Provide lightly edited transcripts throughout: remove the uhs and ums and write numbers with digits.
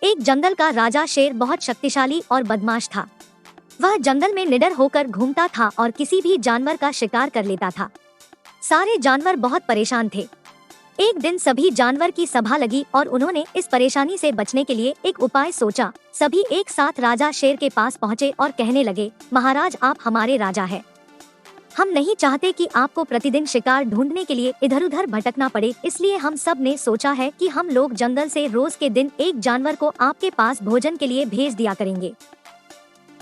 एक जंगल का राजा शेर बहुत शक्तिशाली और बदमाश था। वह जंगल में निडर होकर घूमता था और किसी भी जानवर का शिकार कर लेता था। सारे जानवर बहुत परेशान थे। एक दिन सभी जानवर की सभा लगी और उन्होंने इस परेशानी से बचने के लिए एक उपाय सोचा। सभी एक साथ राजा शेर के पास पहुँचे और कहने लगे, महाराज, आप हमारे राजा हैं। हम नहीं चाहते कि आपको प्रतिदिन शिकार ढूंढने के लिए इधर उधर भटकना पड़े, इसलिए हम सब ने सोचा है कि हम लोग जंगल से रोज के दिन एक जानवर को आपके पास भोजन के लिए भेज दिया करेंगे।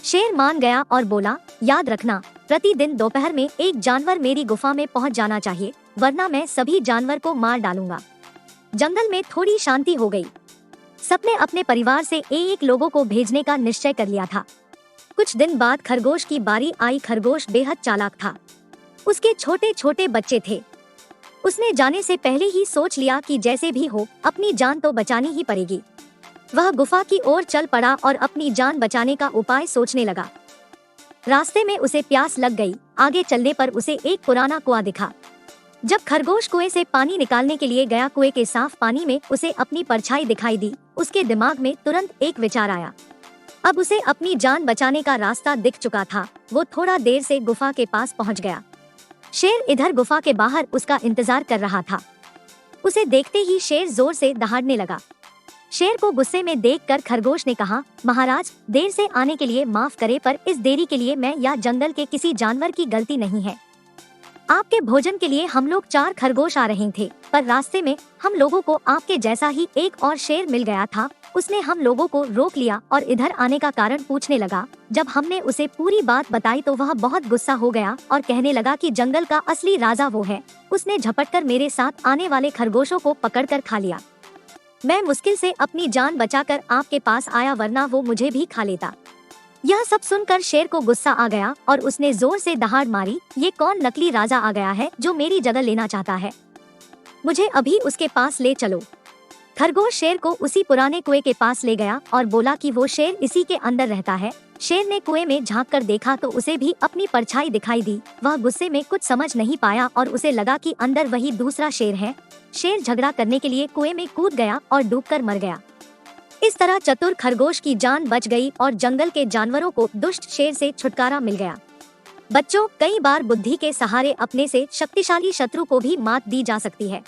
शेर मान गया और बोला, याद रखना, प्रतिदिन दोपहर में एक जानवर मेरी गुफा में पहुंच जाना चाहिए, वरना मैं सभी जानवर को मार डालूंगा। जंगल में थोड़ी शांति हो गई। सबने अपने परिवार से एक लोगों को भेजने का निश्चय कर लिया था। कुछ दिन बाद खरगोश की बारी आई। खरगोश बेहद चालाक था। उसके छोटे छोटे बच्चे थे। उसने जाने से पहले ही सोच लिया कि जैसे भी हो अपनी जान तो बचानी ही पड़ेगी। वह गुफा की ओर चल पड़ा और अपनी जान बचाने का उपाय सोचने लगा। रास्ते में उसे प्यास लग गई। आगे चलने पर उसे एक पुराना कुआं दिखा। जब खरगोश कुएं से पानी निकालने के लिए गया, कुएं के साफ पानी में उसे अपनी परछाई दिखाई दी। उसके दिमाग में तुरंत एक विचार आया। अब उसे अपनी जान बचाने का रास्ता दिख चुका था। वो थोड़ा देर से गुफा के पास पहुंच गया। शेर इधर गुफा के बाहर उसका इंतजार कर रहा था। उसे देखते ही शेर जोर से दहाड़ने लगा। शेर को गुस्से में देखकर खरगोश ने कहा, महाराज, देर से आने के लिए माफ करे, पर इस देरी के लिए मैं या जंगल के किसी जानवर की गलती नहीं है। आपके भोजन के लिए हम लोग 4 खरगोश आ रहे थे, पर रास्ते में हम लोगों को आपके जैसा ही एक और शेर मिल गया था। उसने हम लोगों को रोक लिया और इधर आने का कारण पूछने लगा। जब हमने उसे पूरी बात बताई तो वह बहुत गुस्सा हो गया और कहने लगा कि जंगल का असली राजा वो है। उसने झपटकर मेरे साथ आने वाले खरगोशों को पकड़कर खा लिया। मैं मुश्किल से अपनी जान बचाकर आपके पास आया, वरना वो मुझे भी खा लेता। यह सब सुनकर शेर को गुस्सा आ गया और उसने जोर से दहाड़ मारी। ये कौन नकली राजा आ गया है जो मेरी जगह लेना चाहता है? मुझे अभी उसके पास ले चलो। खरगोश शेर को उसी पुराने कुएं के पास ले गया और बोला कि वो शेर इसी के अंदर रहता है। शेर ने कुएं में झांक कर देखा तो उसे भी अपनी परछाई दिखाई दी। वह गुस्से में कुछ समझ नहीं पाया और उसे लगा कि अंदर वही दूसरा शेर है। शेर झगड़ा करने के लिए कुएं में कूद गया और डूबकर मर गया। इस तरह चतुर खरगोश की जान बच गई और जंगल के जानवरों को दुष्ट शेर से छुटकारा मिल गया। बच्चों, कई बार बुद्धि के सहारे अपने से शक्तिशाली शत्रु को भी मात दी जा सकती है।